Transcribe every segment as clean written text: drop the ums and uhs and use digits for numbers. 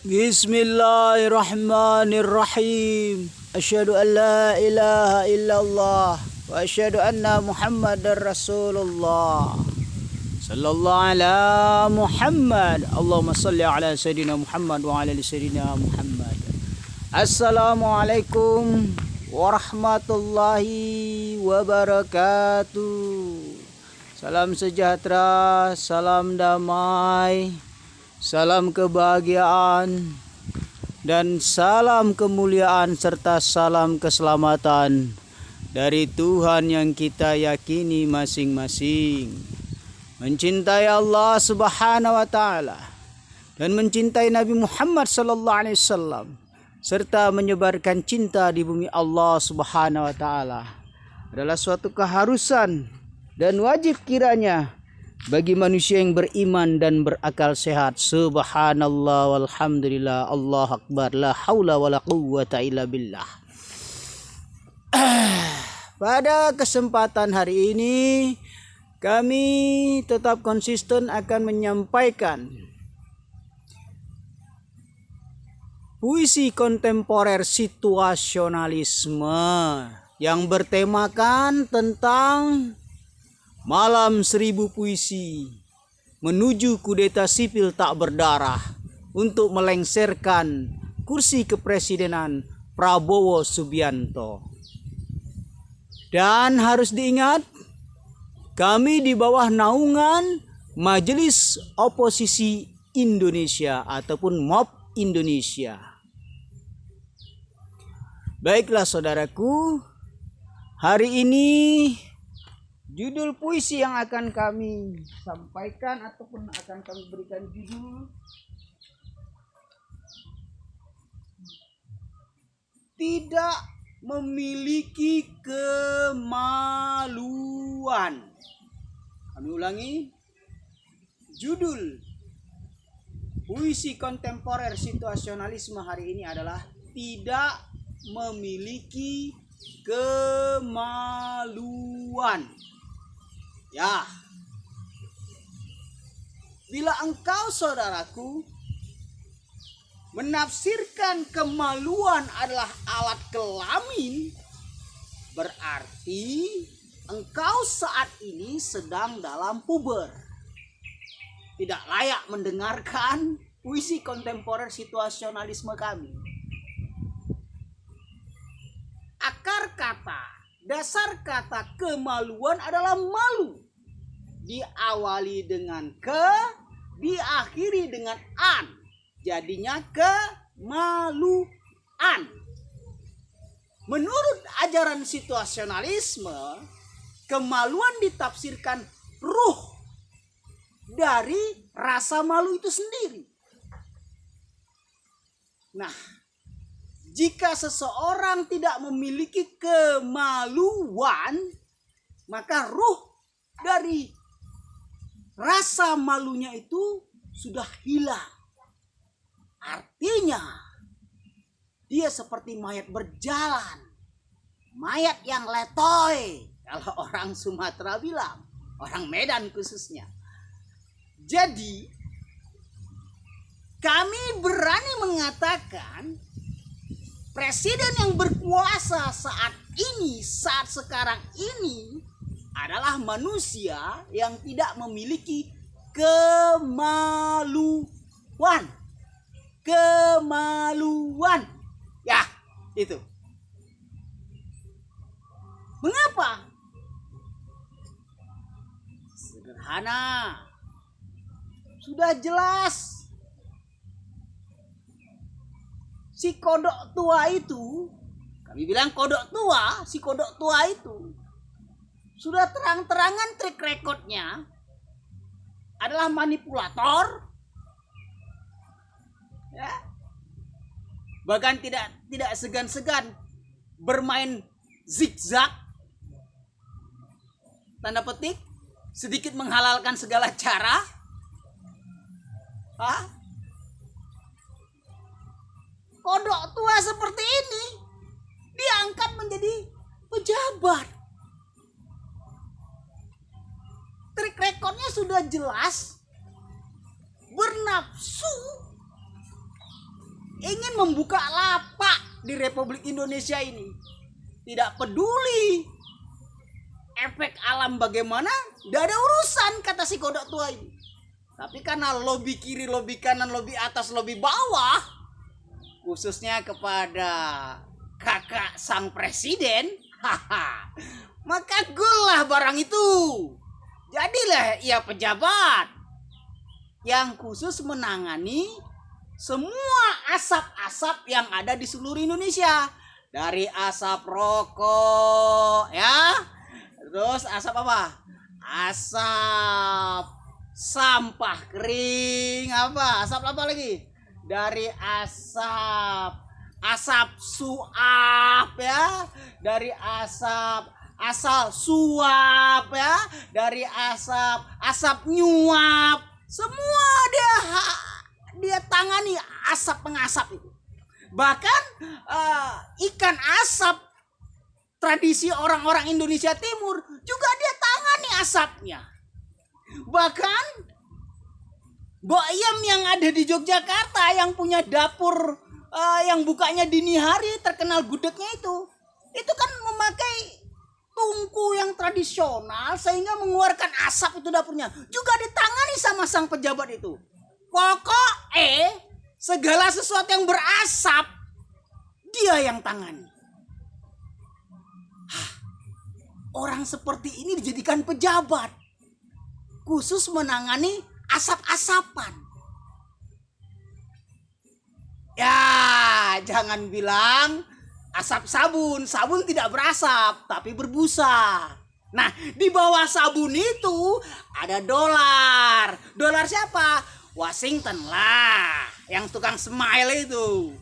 Bismillahirrahmanirrahim. Asyhadu an la ilaha illallah wa asyhadu anna Muhammadar Rasulullah. Sallallahu ala Muhammad. Allahumma salli ala Sayyidina Muhammad wa ala ali Sayyidina Muhammad. Assalamualaikum warahmatullahi wabarakatuh. Salam sejahtera, salam damai, salam kebahagiaan, dan salam kemuliaan serta salam keselamatan dari Tuhan yang kita yakini masing-masing. Mencintai Allah Subhanahu wa taala dan mencintai Nabi Muhammad sallallahu alaihi wasallam serta menyebarkan cinta di bumi Allah Subhanahu wa taala adalah suatu keharusan dan wajib kiranya bagi manusia yang beriman dan berakal sehat. Subhanallah walhamdulillah, Allah akbar, la haula wala quwwata illa billah. Pada kesempatan hari ini kami tetap konsisten akan menyampaikan puisi kontemporer situasionalisme yang bertemakan tentang Malam 1000 puisi menuju kudeta sipil tak berdarah untuk melengsarkan kursi kepresidenan Prabowo Subianto. Dan harus diingat, kami di bawah naungan Majelis Oposisi Indonesia ataupun MOP Indonesia. Baiklah saudaraku, hari ini judul puisi yang akan kami sampaikan ataupun akan kami berikan judul Tidak Memiliki Kemaluan. Kami ulangi, judul puisi kontemporer situasionalisme hari ini adalah Tidak Memiliki Kemaluan. Ya, bila engkau saudaraku menafsirkan kemaluan adalah alat kelamin, berarti engkau saat ini sedang dalam puber. Tidak layak mendengarkan puisi kontemporer situasionalisme kami. Akar kata, dasar kata kemaluan adalah malu. Diawali dengan ke, diakhiri dengan an. Jadinya kemaluan. Menurut ajaran situasionalisme, kemaluan ditafsirkan ruh dari rasa malu itu sendiri. Nah, jika seseorang tidak memiliki kemaluan, maka ruh dari rasa malunya itu sudah hilang. Artinya, dia seperti mayat berjalan, mayat yang letoy, kalau orang Sumatera bilang, orang Medan khususnya. Jadi, kami berani mengatakan presiden yang berkuasa saat ini, saat sekarang ini adalah manusia yang tidak memiliki kemaluan. Kemaluan. Ya, itu. Mengapa? Sederhana. Sudah jelas. Si kodok tua itu, kami bilang kodok tua, si kodok tua itu sudah terang-terangan track recordnya adalah manipulator, ya. Bahkan tidak segan-segan bermain zigzag, tanda petik, sedikit menghalalkan segala cara. Kodok tua seperti ini diangkat menjadi pejabat. Track recordnya sudah jelas, bernafsu ingin membuka lapak di Republik Indonesia ini. Tidak peduli efek alam bagaimana, tidak ada urusan, kata si kodok tua ini. Tapi karena lobi kiri, lobi kanan, lobi atas, lobi bawah, khususnya kepada kakak sang presiden, maka gol barang itu. Jadilah ia pejabat yang khusus menangani semua asap-asap yang ada di seluruh Indonesia. Dari asap rokok, ya, terus asap apa? Asap sampah kering, asap apa lagi? Dari asap suap, ya, dari asal suap, ya, dari asap nyuap, semua dia tangani asap pengasap itu. Bahkan ikan asap tradisi orang-orang Indonesia Timur juga dia tangani asapnya. Bahkan Boyem yang ada di Yogyakarta yang punya dapur yang bukanya dini hari terkenal gudegnya itu kan memakai tungku yang tradisional sehingga mengeluarkan asap itu dapurnya. Juga ditangani sama sang pejabat itu. Pokoknya segala sesuatu yang berasap dia yang tangani. Orang seperti ini dijadikan pejabat khusus menangani asap-asapan. Ya, jangan bilang asap sabun. Sabun tidak berasap tapi berbusa. Nah, di bawah sabun itu ada dolar. Dolar siapa? Washington lah, yang tukang smile itu.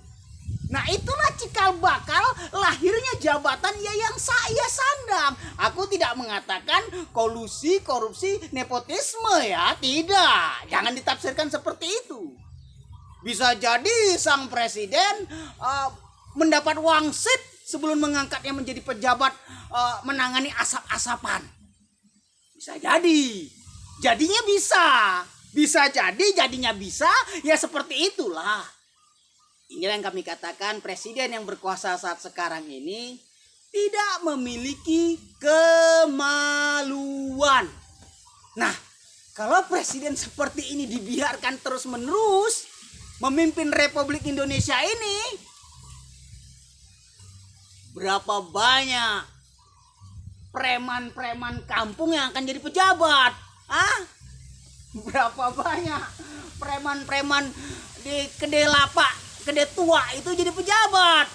Nah, itulah cikal bakal lahirnya jabatan yang saya sandang. Aku tidak mengatakan kolusi, korupsi, nepotisme, ya, tidak. Jangan ditafsirkan seperti itu. Bisa jadi sang presiden mendapat wangsit sebelum mengangkatnya menjadi pejabat menangani asap-asapan. Bisa jadi. Jadinya bisa. Bisa jadi, jadinya bisa, ya seperti itulah. Inilah yang kami katakan presiden yang berkuasa saat sekarang ini tidak memiliki kemaluan. Nah, kalau presiden seperti ini dibiarkan terus-menerus memimpin Republik Indonesia ini, berapa banyak preman-preman kampung yang akan jadi pejabat? Berapa banyak preman-preman di kedai lapak, kedai tua itu jadi pejabat?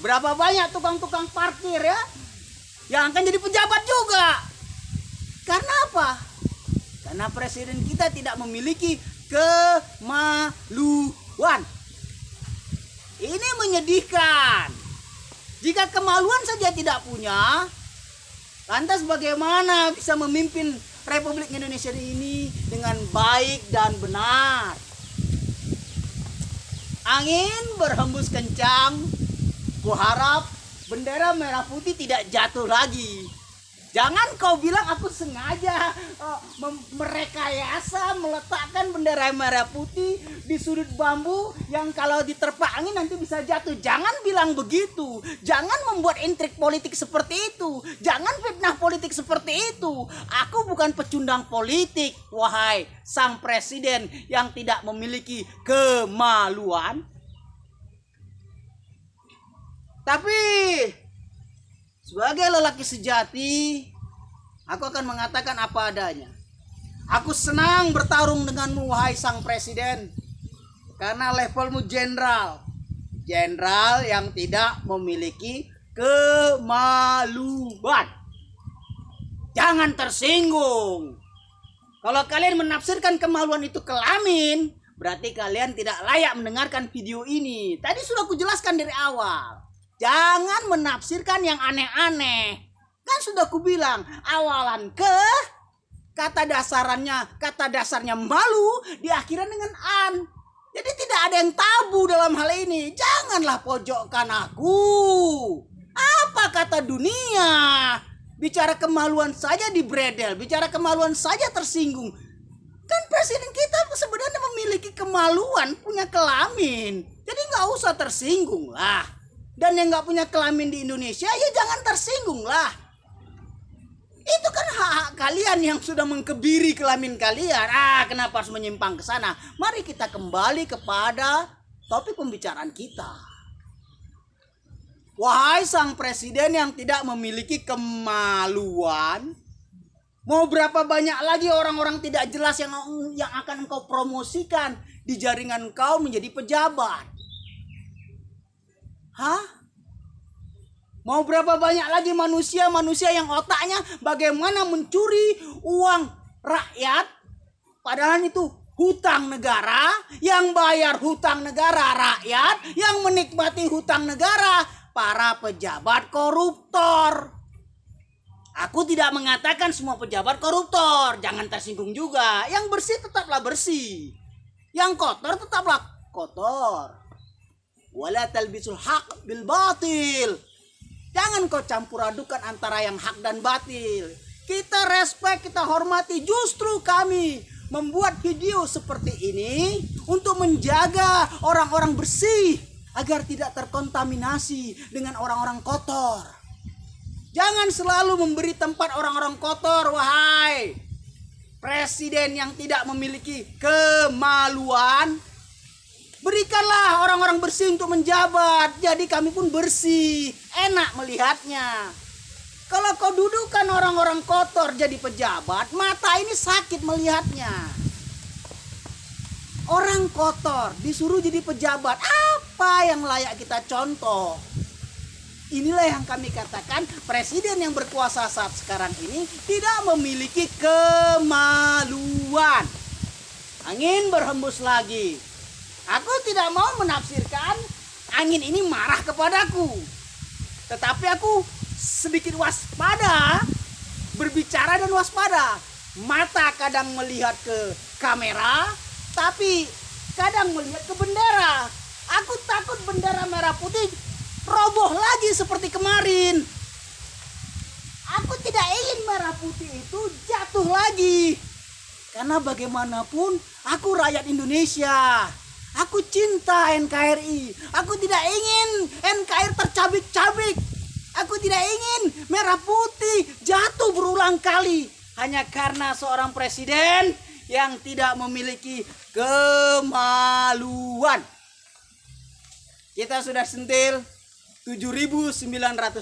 Berapa banyak tukang-tukang parkir, ya, yang akan jadi pejabat juga? Karena apa? Karena presiden kita tidak memiliki kemaluan. Ini menyedihkan. Jika kemaluan saja tidak punya, lantas bagaimana bisa memimpin Republik Indonesia ini dengan baik dan benar? Angin berhembus kencang. Kuharap bendera merah putih tidak jatuh lagi. Jangan kau bilang aku sengaja merekayasa meletakkan bendera merah putih di sudut bambu yang kalau diterpa angin nanti bisa jatuh. Jangan bilang begitu. Jangan membuat intrik politik seperti itu. Jangan fitnah politik seperti itu. Aku bukan pecundang politik, wahai sang presiden yang tidak memiliki kemaluan. Tapi sebagai lelaki sejati, aku akan mengatakan apa adanya. Aku senang bertarung denganmu, wahai sang presiden, karena levelmu jenderal. Jenderal yang tidak memiliki kemaluan. Jangan tersinggung. Kalau kalian menafsirkan kemaluan itu kelamin, berarti kalian tidak layak mendengarkan video ini. Tadi sudah aku jelaskan dari awal. Jangan menafsirkan yang aneh-aneh. Kan sudah aku bilang, awalan kata dasarnya malu, diakhirkan dengan an. Jadi tidak ada yang tabu dalam hal ini. Janganlah pojokkan aku. Apa kata dunia? Bicara kemaluan saja dibredel, bicara kemaluan saja tersinggung. Kan presiden kita sebenarnya memiliki kemaluan, punya kelamin. Jadi nggak usah tersinggung lah. Dan yang nggak punya kelamin di Indonesia ya jangan tersinggung lah. Itu kan hak-hak kalian yang sudah mengkebiri kelamin kalian. Kenapa harus menyimpang ke sana? Mari kita kembali kepada topik pembicaraan kita. Wahai sang presiden yang tidak memiliki kemaluan, mau berapa banyak lagi orang-orang tidak jelas yang akan engkau promosikan di jaringan engkau menjadi pejabat? Hah? Mau berapa banyak lagi manusia yang otaknya bagaimana mencuri uang rakyat, padahal itu hutang negara, yang bayar hutang negara rakyat, yang menikmati hutang negara para pejabat koruptor. Aku tidak mengatakan semua pejabat koruptor, jangan tersinggung juga. Yang bersih tetaplah bersih, yang kotor tetaplah kotor. Wala talbisul haq bil batil. Jangan kau campur adukan antara yang hak dan batil. Kita respect, kita hormati. Justru kami membuat video seperti ini untuk menjaga orang-orang bersih agar tidak terkontaminasi dengan orang-orang kotor. Jangan selalu memberi tempat orang-orang kotor, wahai presiden yang tidak memiliki kemaluan. Berikanlah orang-orang bersih untuk menjabat. Jadi kami pun bersih, enak melihatnya. Kalau kau dudukan orang-orang kotor jadi pejabat, mata ini sakit melihatnya. Orang kotor disuruh jadi pejabat, apa yang layak kita contoh? Inilah yang kami katakan, presiden yang berkuasa saat sekarang ini tidak memiliki kemaluan. Angin berhembus lagi. Aku tidak mau menafsirkan angin ini marah kepadaku. Tetapi aku sedikit waspada, berbicara dan waspada. Mata kadang melihat ke kamera, tapi kadang melihat ke bendera. Aku takut bendera merah putih roboh lagi seperti kemarin. Aku tidak ingin merah putih itu jatuh lagi. Karena bagaimanapun aku rakyat Indonesia. Aku cinta NKRI. Aku tidak ingin NKRI tercabik-cabik. Aku tidak ingin merah putih jatuh berulang kali. Hanya karena seorang presiden yang tidak memiliki kemaluan. Kita sudah sentil 7.900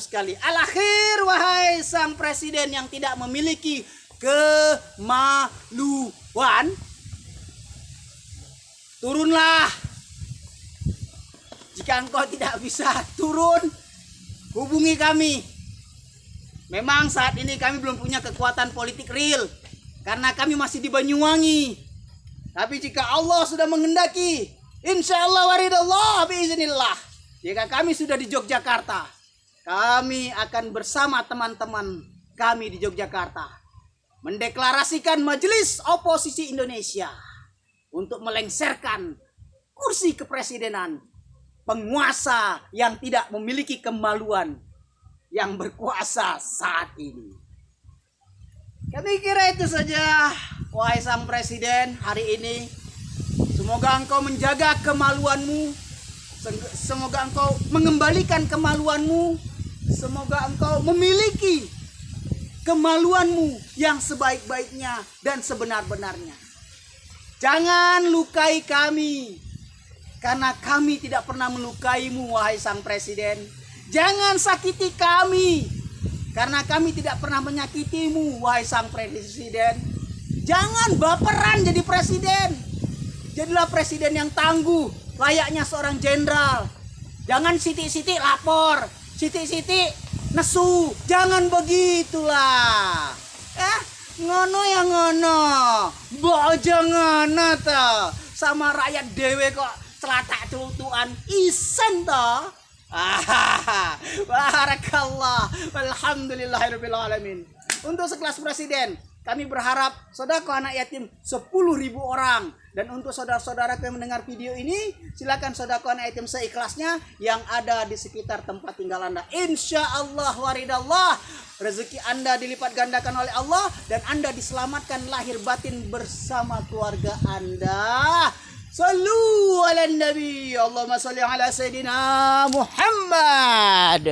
kali. Al-akhir, wahai sang presiden yang tidak memiliki kemaluan. Turunlah. Jika engkau tidak bisa turun, hubungi kami. Memang saat ini kami belum punya kekuatan politik real, karena kami masih di Banyuwangi. Tapi jika Allah sudah menghendaki, insya Allah waridallah biiznillah, jika kami sudah di Yogyakarta, kami akan bersama teman-teman kami di Yogyakarta mendeklarasikan Majelis Oposisi Indonesia untuk melengsarkan kursi kepresidenan penguasa yang tidak memiliki kemaluan yang berkuasa saat ini. Kami kira itu saja, wahai sang presiden, hari ini. Semoga engkau menjaga kemaluanmu, semoga engkau mengembalikan kemaluanmu, semoga engkau memiliki kemaluanmu yang sebaik-baiknya dan sebenar-benarnya. Jangan lukai kami, karena kami tidak pernah melukaimu, wahai sang presiden. Jangan sakiti kami, karena kami tidak pernah menyakitimu, wahai sang presiden. Jangan baperan jadi presiden. Jadilah presiden yang tangguh, layaknya seorang jenderal. Jangan sitik-sitik lapor, sitik-sitik nesu. Jangan begitulah. Ngono ya ngono. Mbok aja ngono to. Sama rakyat dewe kok celatak tutuan isen to. Barakallah. Alhamdulillahirabbil alamin. Untuk sekelas presiden, kami berharap sedekah anak yatim 10.000 orang. Dan untuk saudara-saudara yang mendengar video ini, silakan sedekah anak yatim seikhlasnya yang ada di sekitar tempat tinggal Anda. Insya Allah waridallah, rezeki Anda dilipat gandakan oleh Allah dan Anda diselamatkan lahir batin bersama keluarga Anda. Sallu ala ala nabi. Allahumma salli ala sayyidina Muhammad.